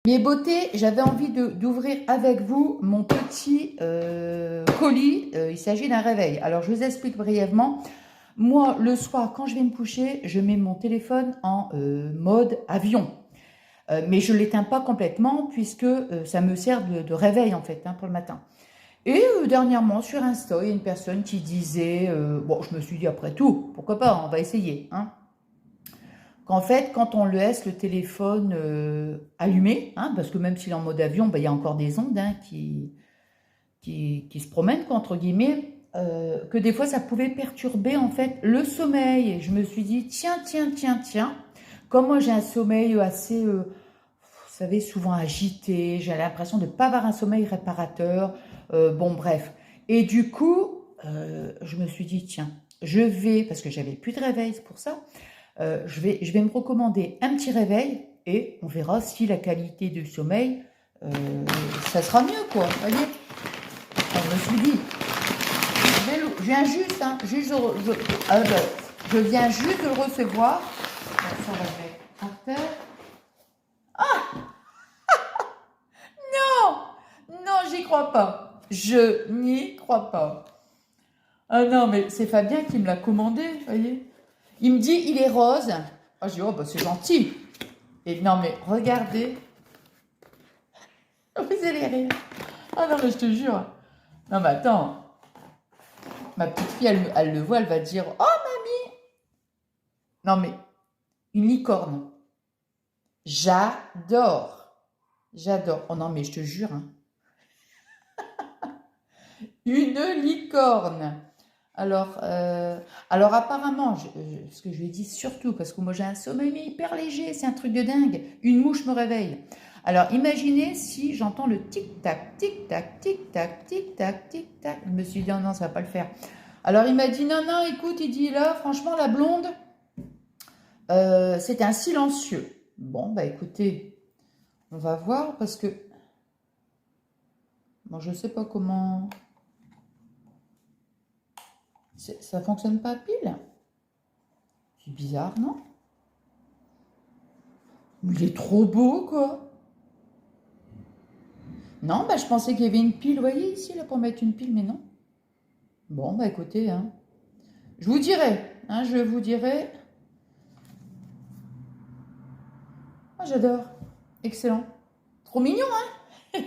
Mes beautés, j'avais envie d'ouvrir avec vous mon petit colis. Il s'agit d'un réveil. Alors, je vous explique brièvement. Moi, le soir, quand je vais me coucher, je mets mon téléphone en mode avion. Mais je ne l'éteins pas complètement puisque ça me sert de réveil, en fait, hein, pour le matin. Et dernièrement, sur Insta, il y a une personne qui disait, bon, je me suis dit, après tout, pourquoi pas, on va essayer, hein, qu'en fait, quand on laisse le téléphone allumé, hein, parce que même s'il est en mode avion, ben, il y a encore des ondes hein, qui se promènent, quoi, entre guillemets, que des fois, ça pouvait perturber en fait le sommeil. Et je me suis dit, tiens, comme moi j'ai un sommeil assez, vous savez, souvent agité, j'ai l'impression de ne pas avoir un sommeil réparateur, bon bref. Et du coup, je me suis dit, tiens, je vais, parce que j'avais plus de réveil, c'est pour ça, je vais me recommander un petit réveil et on verra si la qualité du sommeil, euh, ça sera mieux, quoi. Vous voyez, je me suis dit, je viens juste, hein, je viens juste de le recevoir. Bon, ça va le mettre par terre. Non, j'y crois pas. Je n'y crois pas. Ah non, mais c'est Fabien qui me l'a commandé, vous voyez. Il me dit, il est rose. Ah, je dis, oh, bah, c'est gentil. Et non, mais regardez. Vous allez rire. Ah non, mais je te jure. Non, mais attends. Ma petite fille, elle le voit, elle va dire, oh, non, mais une licorne. J'adore. J'adore. Oh non, mais je te jure. Hein. Une licorne. Alors, alors apparemment, ce que je lui ai dit surtout, parce que moi j'ai un sommeil mais hyper léger, c'est un truc de dingue. Une mouche me réveille. Alors imaginez si j'entends le tic-tac, tic-tac, tic-tac, tic-tac, tic-tac. Je me suis dit, non, non, ça va pas le faire. Alors il m'a dit, non, non, écoute, il dit là, franchement, la blonde, c'est un silencieux. Bon, bah écoutez, on va voir parce que, bon, je sais pas comment, ça fonctionne pas à pile. C'est bizarre, non? Mais il est trop beau, quoi. Non, bah, je pensais qu'il y avait une pile, vous voyez, ici, là, pour mettre une pile, mais non. Bon, bah, écoutez, hein, je vous dirai, hein, je vous dirai. Ah, j'adore. Excellent. Trop mignon, hein.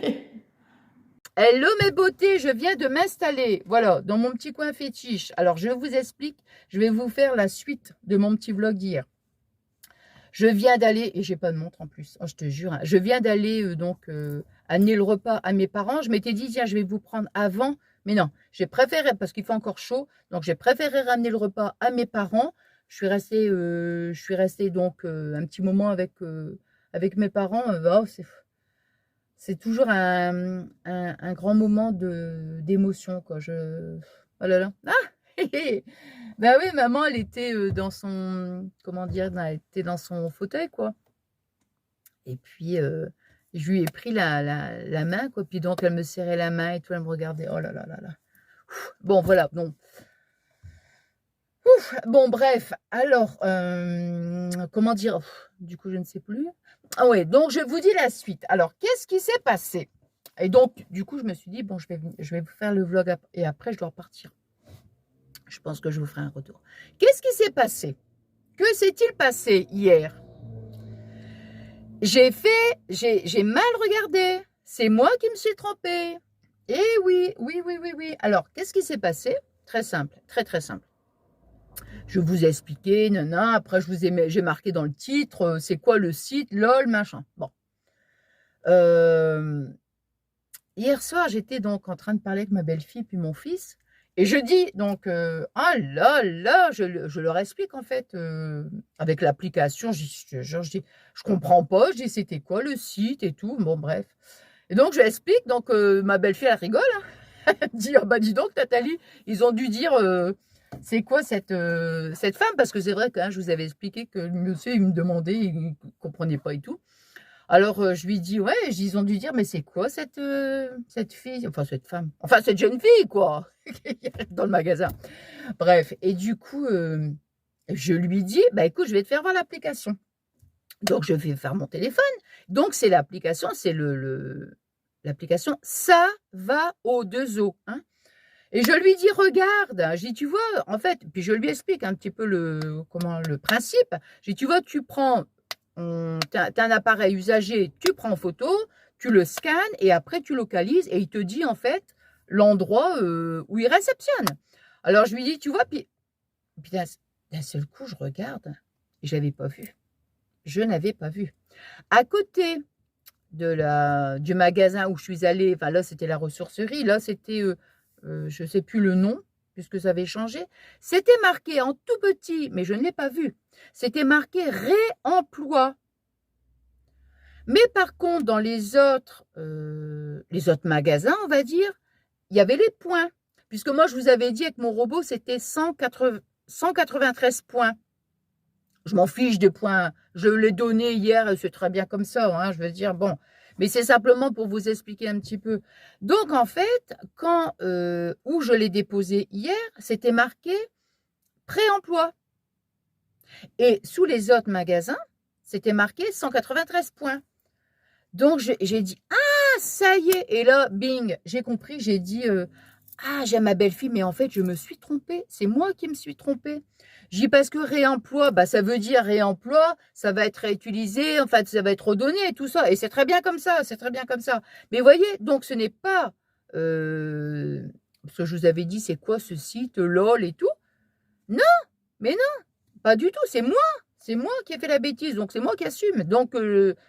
Hello mes beautés, je viens de m'installer, voilà, dans mon petit coin fétiche. Alors, je vous explique, je vais vous faire la suite de mon petit vlog d'hier. Je viens d'aller, et j'ai pas de montre en plus, oh, je te jure, hein, je viens d'aller amener le repas à mes parents. Je m'étais dit, tiens, je vais vous prendre avant, mais non, j'ai préféré, parce qu'il fait encore chaud, donc j'ai préféré ramener le repas à mes parents. Je suis restée donc un petit moment avec mes parents. Oh, c'est toujours un grand moment d'émotion, quoi. Oh là là. Ah! Ben oui, maman, elle était dans son, comment dire, elle était dans son fauteuil, quoi. Et puis, je lui ai pris la main, quoi. Puis donc, elle me serrait la main et tout, elle me regardait. Oh là là là là. Bon, voilà. Donc, bon, bref. Alors, comment dire? Du coup, je ne sais plus. Ah ouais, donc je vous dis la suite. Alors, qu'est-ce qui s'est passé? Et donc, du coup, je me suis dit, bon, je vais vous faire le vlog et après, je dois repartir. Je pense que je vous ferai un retour. Qu'est-ce qui s'est passé? Que s'est-il passé hier? J'ai mal regardé. C'est moi qui me suis trompée. Eh oui, oui, oui, oui, oui. Alors, qu'est-ce qui s'est passé? Très simple, très, très simple. Je vous ai expliqué, nana, après j'ai marqué dans le titre, c'est quoi le site, lol, machin. Bon. Hier soir, j'étais donc en train de parler avec ma belle-fille puis mon fils, et je dis donc, ah là là, je leur explique en fait, avec l'application, je dis, je comprends pas, je dis, c'était quoi le site et tout, bon bref. Et donc, je lui explique, donc ma belle-fille, elle rigole, hein. Elle dit, ah bah dis donc, Nathalie, ils ont dû dire, c'est quoi cette femme? Parce que c'est vrai que hein, je vous avais expliqué que le monsieur, il me demandait, il ne comprenait pas et tout. Alors, je lui dis, ouais, ils ont dû dire, mais c'est quoi cette fille, enfin cette femme, enfin cette jeune fille, quoi, dans le magasin. Bref, et du coup, je lui dis, bah écoute, je vais te faire voir l'application. Donc, je vais faire mon téléphone. Donc, c'est l'application, c'est l'application Ça va aux deux eaux. Hein. Et je lui dis, regarde, je dis, tu vois, en fait, puis je lui explique un petit peu le principe. Je dis, tu vois, tu prends, t'as un appareil usagé, tu prends en photo, tu le scannes et après tu localises et il te dit en fait l'endroit où il réceptionne. Alors je lui dis, tu vois, puis d'un seul coup, je regarde et je l'avais pas vu. Je n'avais pas vu. À côté du magasin où je suis allée, enfin là c'était la ressourcerie, là c'était, je ne sais plus le nom, puisque ça avait changé, c'était marqué en tout petit, mais je ne l'ai pas vu, c'était marqué réemploi. Mais par contre, dans les autres magasins, on va dire, il y avait les points. Puisque moi, je vous avais dit avec mon robot, c'était 193 points. Je m'en fiche des points. Je l'ai donné hier et c'est très bien comme ça. Hein, je veux dire, bon. Mais c'est simplement pour vous expliquer un petit peu. Donc, en fait, où je l'ai déposé hier, c'était marqué pré-emploi. Et sous les autres magasins, c'était marqué 193 points. Donc, j'ai dit, ah, ça y est. Et là, bing, j'ai compris, j'ai dit, ah, j'ai ma belle-fille, mais en fait, je me suis trompée. C'est moi qui me suis trompée. J'ai dit, parce que réemploi, bah, ça veut dire réemploi, ça va être réutilisé, en fait, ça va être redonné et tout ça. Et c'est très bien comme ça, c'est très bien comme ça. Mais vous voyez, donc ce n'est pas, ce que je vous avais dit, c'est quoi ce site, LOL et tout. Non, mais non, pas du tout, c'est moi. C'est moi qui ai fait la bêtise, donc c'est moi qui assume. Donc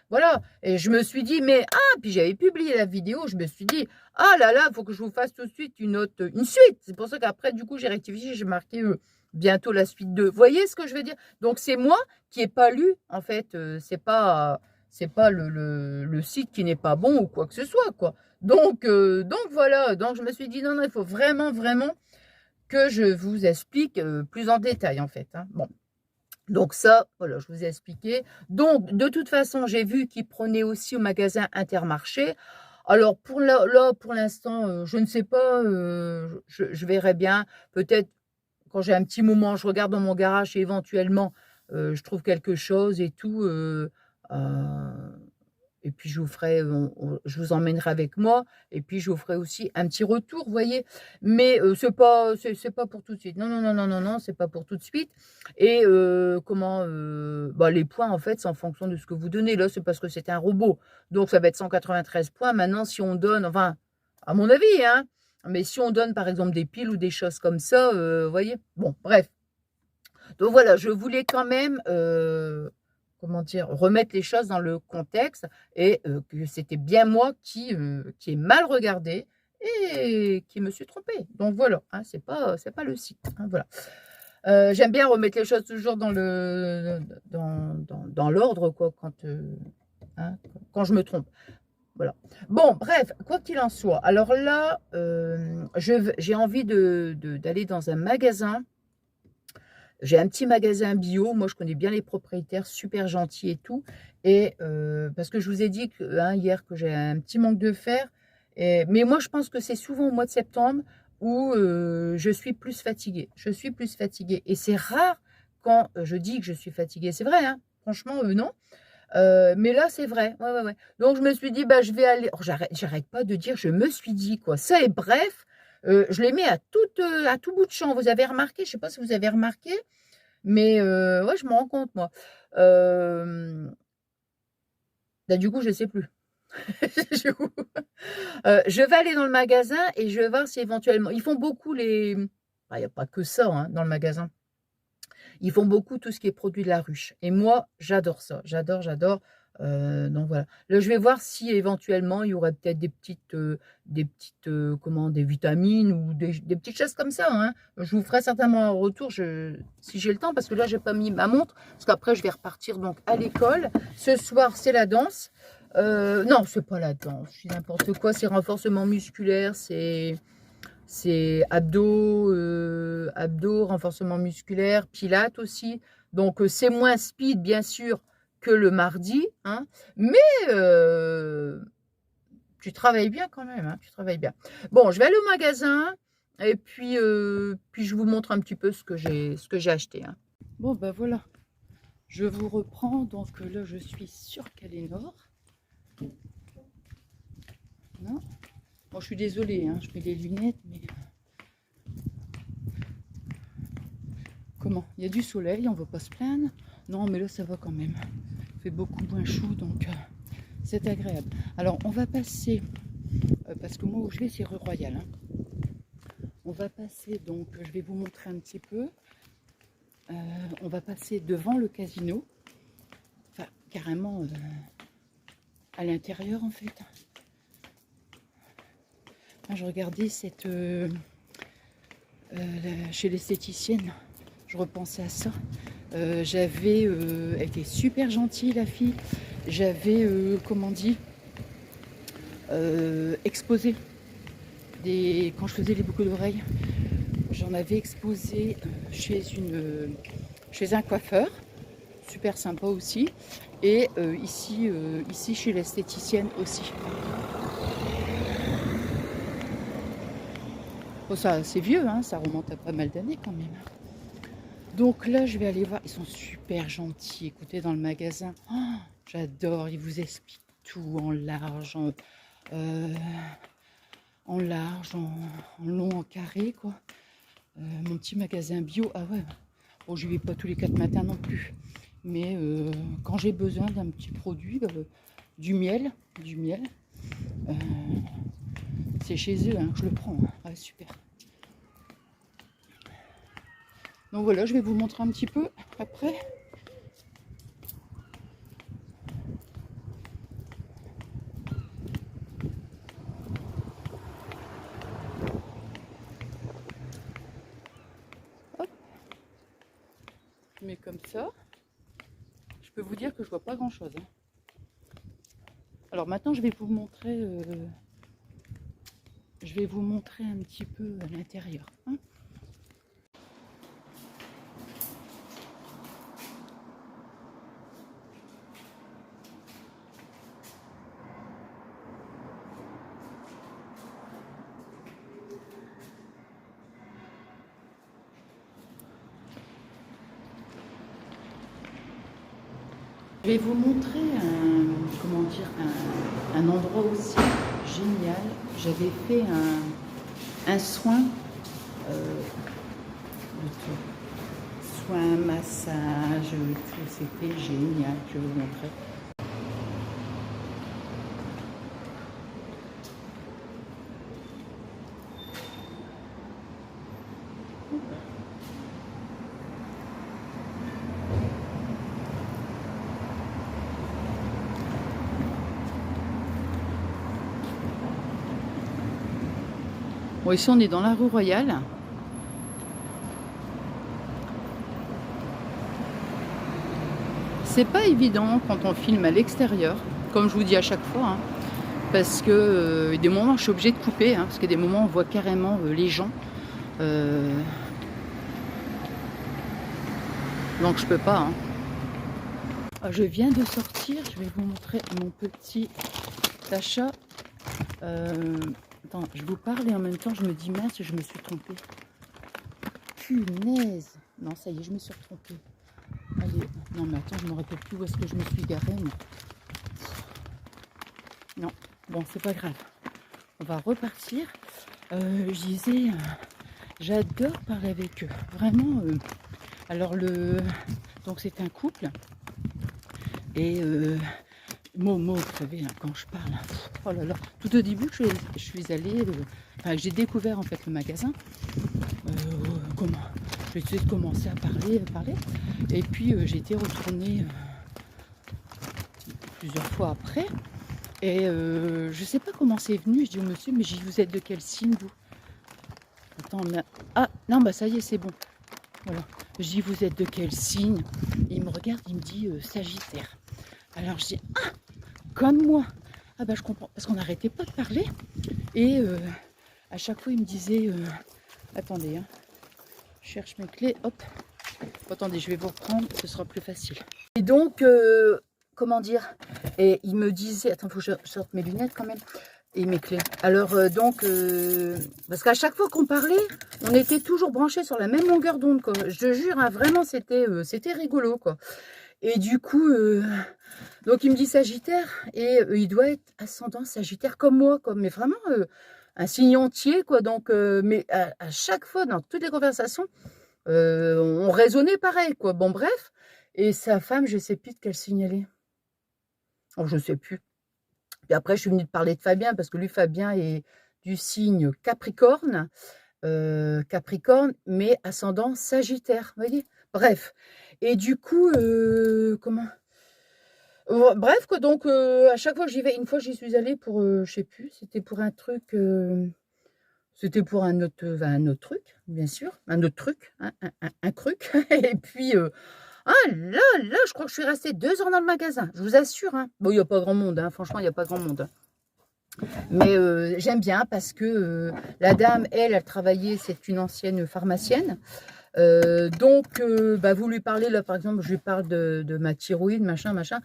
voilà, et je me suis dit, mais puis j'avais publié la vidéo, je me suis dit, ah là là, il faut que je vous fasse tout de suite une suite. C'est pour ça qu'après, du coup, j'ai rectifié, j'ai marqué bientôt la suite 2. Vous voyez ce que je veux dire? Donc c'est moi qui n'ai pas lu, en fait, c'est pas le site qui n'est pas bon ou quoi que ce soit, quoi. Donc voilà, donc je me suis dit, non, non, il faut vraiment, vraiment que je vous explique plus en détail, en fait. Hein. Bon. Donc ça, voilà, je vous ai expliqué. Donc, de toute façon, j'ai vu qu'ils prenaient aussi au magasin Intermarché. Alors, pour l'instant, je ne sais pas, je verrai bien. Peut-être, quand j'ai un petit moment, je regarde dans mon garage et éventuellement, je trouve quelque chose et tout. Et puis je vous ferai, je vous emmènerai avec moi et puis je vous ferai aussi un petit retour, vous voyez? Mais c'est pas pour tout de suite. Non, non, non, non, non, non, c'est pas pour tout de suite et les points, en fait, c'est en fonction de ce que vous donnez. Là, c'est parce que c'est un robot, donc ça va être 193 points. Maintenant, si on donne, enfin, à mon avis, hein, mais si on donne, par exemple, des piles ou des choses comme ça, vous voyez? Bon, bref. Donc voilà, je voulais quand même, comment dire, remettre les choses dans le contexte et que c'était bien moi qui ai mal regardé et qui me suis trompée. Donc voilà, hein, c'est pas le site. Hein, voilà. J'aime bien remettre les choses toujours dans l'ordre, quoi, quand je me trompe. Voilà. Bon, bref, quoi qu'il en soit. Alors là, j'ai envie d'aller dans un magasin. J'ai un petit magasin bio, moi je connais bien les propriétaires, super gentils et tout. Et parce que je vous ai dit hier que j'ai un petit manque de fer. Mais moi je pense que c'est souvent au mois de septembre où je suis plus fatiguée. Je suis plus fatiguée. Et c'est rare quand je dis que je suis fatiguée. C'est vrai, hein, franchement, non. Mais là, c'est vrai. Ouais, ouais, ouais. Donc je me suis dit, je vais aller. Oh, j'arrête pas de dire, je me suis dit, quoi. Ça est bref. Je les mets à tout bout de champ. Vous avez remarqué? Je ne sais pas si vous avez remarqué, mais ouais, je me rends compte, moi. Du coup, je ne sais plus. Je vais aller dans le magasin et je vais voir si éventuellement... Ils font beaucoup il n'y a pas que ça hein, dans le magasin. Ils font beaucoup tout ce qui est produit de la ruche. Et moi, j'adore ça. J'adore. Donc voilà. Là, je vais voir si éventuellement il y aurait peut-être des vitamines ou des petites choses comme ça. Hein. Je vous ferai certainement un retour si j'ai le temps, parce que là, j'ai pas mis ma montre, parce qu'après, je vais repartir donc à l'école. Ce soir, c'est la danse. Non, c'est pas la danse. C'est n'importe quoi. C'est renforcement musculaire. C'est abdos, renforcement musculaire, pilates aussi. Donc, c'est moins speed, bien sûr, que le mardi. Hein, mais tu travailles bien quand même. Hein, tu travailles bien. Bon, je vais aller au magasin. Et puis je vous montre un petit peu ce que j'ai acheté. Hein. Bon, ben voilà. Je vous reprends, donc là je suis sur Calénor. Non. Bon, je suis désolée, hein, je mets les lunettes, mais... Comment? Il y a du soleil, on ne va pas se plaindre. Non, mais là ça va quand même. Il fait beaucoup moins chaud, donc c'est agréable. Alors on va passer, parce que moi où je vais c'est rue Royale. Hein. On va passer, donc je vais vous montrer un petit peu. On va passer devant le casino. Enfin, carrément à l'intérieur en fait. Là, je regardais cette... chez l'esthéticienne, je repensais à ça. J'avais... elle était super gentille la fille. J'avais, comment on dit, exposé des... Quand je faisais les boucles d'oreilles, j'en avais exposé chez un coiffeur. Super sympa aussi. Et ici chez l'esthéticienne aussi. Bon, ça c'est vieux, hein, ça remonte à pas mal d'années quand même. Donc là je vais aller voir, ils sont super gentils. Écoutez, dans le magasin, oh, j'adore, ils vous expliquent tout en large, en large, en long, en carré quoi. Mon petit magasin bio, ah ouais, bon je vais pas tous les 4 matins non plus. Mais quand j'ai besoin d'un petit produit, du miel, c'est chez eux hein, que je le prends. Hein. Ouais, super. Donc voilà, je vais vous montrer un petit peu après. Hop. Je mets comme ça. Je peux vous dire que je vois pas grand chose. Hein. Alors maintenant, je vais vous montrer un petit peu à l'intérieur. Hein. Je vais vous montrer un endroit aussi génial. J'avais fait un soin, soin, massage, tout, c'était génial. Je vais vous montrer. Bon, ici on est dans la rue Royale. C'est pas évident quand on filme à l'extérieur, comme je vous dis à chaque fois, hein, parce que des moments je suis obligée de couper, hein, parce que des moments on voit carrément les gens. Donc je peux pas. Hein. Je viens de sortir, je vais vous montrer mon petit achat. Attends, je vous parle et en même temps je me dis mince, je me suis trompée. Punaise! Non, ça y est, je me suis retrompée. Allez, non mais attends, je ne me rappelle plus où est-ce que je me suis garée. Mais... Non, bon, c'est pas grave. On va repartir. Je disais, j'adore parler avec eux. Vraiment. Alors, donc c'est un couple. Et Momo, vous savez, hein, quand je parle, oh là là, tout au début, je suis allée, enfin, j'ai découvert en fait le magasin. Comment j'ai essayé de commencer à parler. Et puis j'ai été retournée plusieurs fois après. Et je sais pas comment c'est venu. Je dis au monsieur, mais vous êtes de quel signe vous? Attends, mais... Ah non, bah ça y est, c'est bon. Voilà. Je dis, vous êtes de quel signe? Il me regarde, il me dit Sagittaire. Alors je dis, ah, comme moi. Ah bah je comprends, parce qu'on n'arrêtait pas de parler. Et à chaque fois, il me disait, attendez, hein, je cherche mes clés, hop. Attendez, je vais vous reprendre, ce sera plus facile. Et donc, comment dire, et il me disait, attends, il faut que je sorte mes lunettes quand même, et mes clés. Alors donc, parce qu'à chaque fois qu'on parlait, on était toujours branchés sur la même longueur d'onde, quoi. Je te jure, hein, vraiment, c'était rigolo, quoi. Et du coup, donc il me dit Sagittaire, et il doit être ascendant Sagittaire comme moi, quoi, mais vraiment un signe entier, quoi. Donc, mais à chaque fois, dans toutes les conversations, on raisonnait pareil, quoi. Bon, bref. Et sa femme, je sais plus de quel signe elle est. Oh, je sais plus. Puis après, je suis venue de parler de Fabien, parce que lui, Fabien est du signe Capricorne. Capricorne, mais ascendant Sagittaire, vous voyez. Bref. Et du coup, comment? Bref, quoi, donc à chaque fois que j'y vais, une fois j'y suis allée pour, je sais plus, c'était pour un truc, c'était pour un autre truc, bien sûr, un autre truc, hein, un truc. Et puis, ah là, je crois que je suis restée 2 ans dans le magasin, je vous assure, hein. Bon, il n'y a pas grand monde, hein, franchement, il n'y a pas grand monde. Mais j'aime bien parce que la dame, elle travaillait, c'est une ancienne pharmacienne. Donc, bah, vous lui parlez, là, par exemple, je lui parle de ma thyroïde, machin, machin.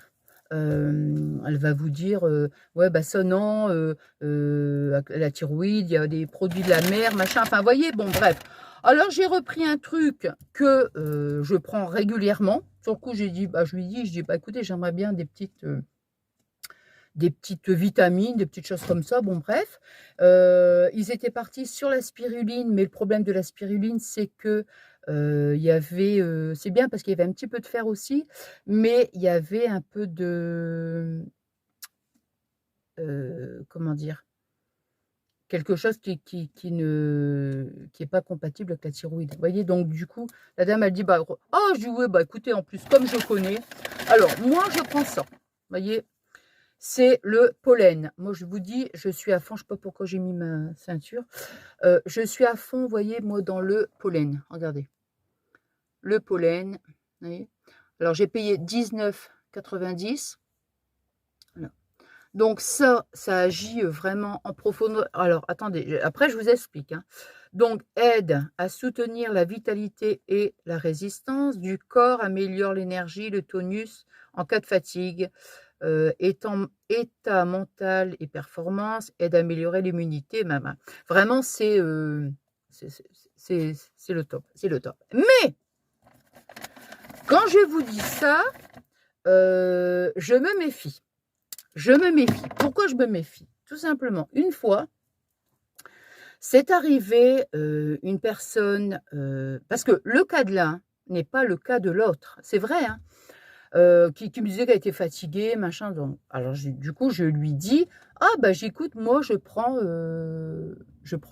Elle va vous dire, ouais, bah ça non, la thyroïde, il y a des produits de la mer, machin. Enfin, vous voyez, bon, bref. Alors, j'ai repris un truc que je prends régulièrement. Sur le coup, j'ai dit, bah, je lui dis, bah, écoutez, j'aimerais bien des petites vitamines, des petites choses comme ça, bon bref. Ils étaient partis sur la spiruline, mais le problème de la spiruline, c'est que il y avait, c'est bien parce qu'il y avait un petit peu de fer aussi, mais il y avait un peu de, comment dire? Quelque chose qui est pas compatible avec la thyroïde. Vous voyez? Donc du coup, la dame, elle dit: «Bah, oh!» Je dis: «Ouais, bah, écoutez, en plus, comme je connais, alors moi, je prends ça». Vous voyez? C'est le pollen. Moi, je vous dis, je suis à fond. Je ne sais pas pourquoi j'ai mis ma ceinture. Je suis à fond, vous voyez, moi, dans le pollen. Regardez. Le pollen. Vous voyez. Alors, j'ai payé 19,90. Voilà. Donc, ça agit vraiment en profondeur. Alors, attendez. Après, je vous explique. Hein. Donc, aide à soutenir la vitalité et la résistance du corps, améliore l'énergie, le tonus en cas de fatigue. État mental et performance, aide à améliorer l'immunité, vraiment c'est le top, c'est le top. Mais quand je vous dis ça, je me méfie. Pourquoi je me méfie? Tout simplement, une fois, c'est arrivé une personne, parce que le cas de l'un n'est pas le cas de l'autre, c'est vrai, hein. Qui me disait qu'elle était fatiguée, machin. Donc, alors, du coup, je lui dis: «Ah, bah, j'écoute, moi, je prends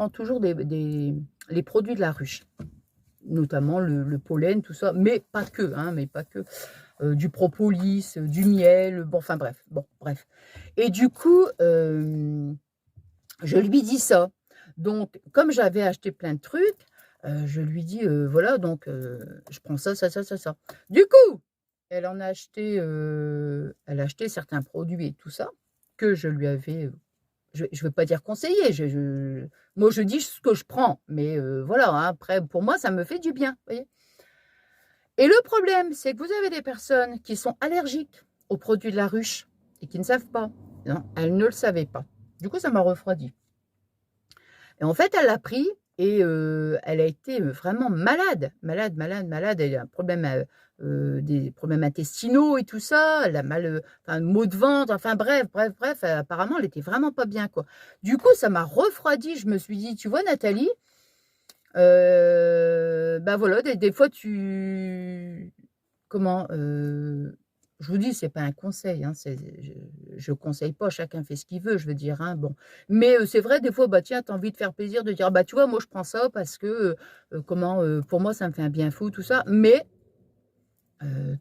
toujours les produits de la ruche, notamment le pollen, tout ça, mais pas que, hein, mais pas que, du propolis, du miel, bon, enfin, bref, bon, bref. Et du coup, je lui dis ça. Donc, comme j'avais acheté plein de trucs, je lui dis: «Voilà, donc je prends ça, ça, ça, ça, ça». Du coup, elle a acheté certains produits et tout ça, que je lui avais, je ne veux pas dire conseillé, moi je dis ce que je prends, mais voilà, hein, après pour moi ça me fait du bien, vous voyez? Et le problème, c'est que vous avez des personnes qui sont allergiques aux produits de la ruche et qui ne savent pas. Non, elles ne le savaient pas. Du coup, ça m'a refroidi. Et en fait, elle l'a pris et elle a été vraiment malade. Elle a un problème, des problèmes intestinaux et tout ça. Elle a mal, enfin, maux de ventre, enfin bref, apparemment, elle était vraiment pas bien, quoi. Du coup, ça m'a refroidi. Je me suis dit: «Tu vois, Nathalie, bah, voilà, des fois comment, je vous dis, c'est pas un conseil, hein, je conseille pas, chacun fait ce qu'il veut, je veux dire, hein, bon. Mais c'est vrai, des fois, bah, tiens, tu as envie de faire plaisir, de dire: «Bah, tu vois, moi, je prends ça parce que, pour moi, ça me fait un bien fou», tout ça. Mais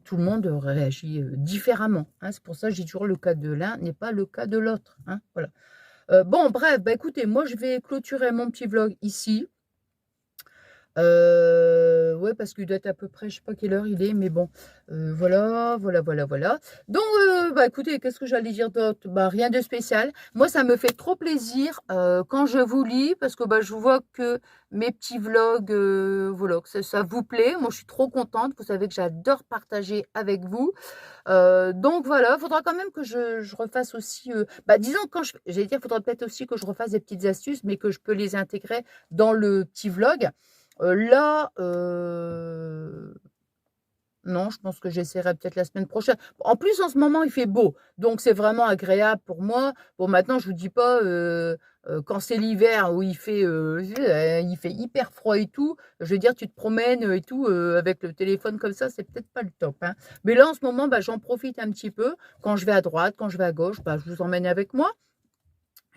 tout le monde réagit différemment, hein. C'est pour ça que je dis toujours: «Le cas de l'un n'est pas le cas de l'autre», hein, voilà. Bon, bref, bah, écoutez, moi, je vais clôturer mon petit vlog ici. Ouais, parce qu'il doit être à peu près, je sais pas quelle heure il est, mais bon, voilà. Donc, bah, écoutez, qu'est-ce que j'allais dire d'autre? Bah, rien de spécial. Moi, ça me fait trop plaisir, quand je vous lis, parce que, bah, je vois que mes petits vlogs, voilà, que ça vous plaît. Moi, je suis trop contente. Vous savez que j'adore partager avec vous. Donc voilà, il faudra quand même que je refasse aussi, bah, disons quand j'allais dire, il faudra peut-être aussi que je refasse des petites astuces, mais que je peux les intégrer dans le petit vlog. Là, Non, je pense que j'essaierai peut-être la semaine prochaine. En plus, en ce moment, il fait beau. Donc, c'est vraiment agréable pour moi. Bon, maintenant, je vous dis pas, quand c'est l'hiver où il fait hyper froid et tout, je veux dire, tu te promènes et tout, avec le téléphone comme ça, c'est peut-être pas le top, hein. Mais là, en ce moment, bah, j'en profite un petit peu. Quand je vais à droite, quand je vais à gauche, bah, je vous emmène avec moi.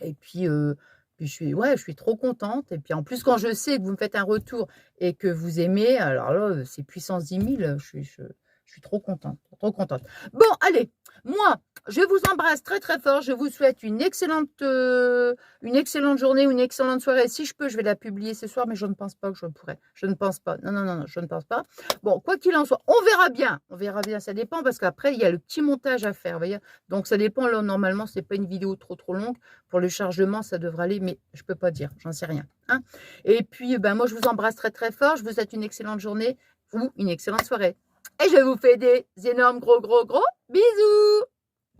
Et puis je suis trop contente. Et puis en plus, quand je sais que vous me faites un retour et que vous aimez, alors là, c'est puissance 10 000, je suis trop contente, trop contente. Bon, allez, moi, je vous embrasse très très fort. Je vous souhaite une excellente journée, une excellente soirée. Si je peux, je vais la publier ce soir, mais je ne pense pas que je pourrais. Je ne pense pas. Non, non, non, non, je ne pense pas. Bon, quoi qu'il en soit, on verra bien. On verra bien, ça dépend parce qu'après, il y a le petit montage à faire, vous voyez. Donc, ça dépend. Là, normalement, ce n'est pas une vidéo trop longue. Pour le chargement, ça devrait aller, mais je ne peux pas dire, j'en sais rien, hein. Et puis, ben, moi, je vous embrasse très, très fort. Je vous souhaite une excellente journée ou une excellente soirée. Et je vous fais des énormes gros bisous.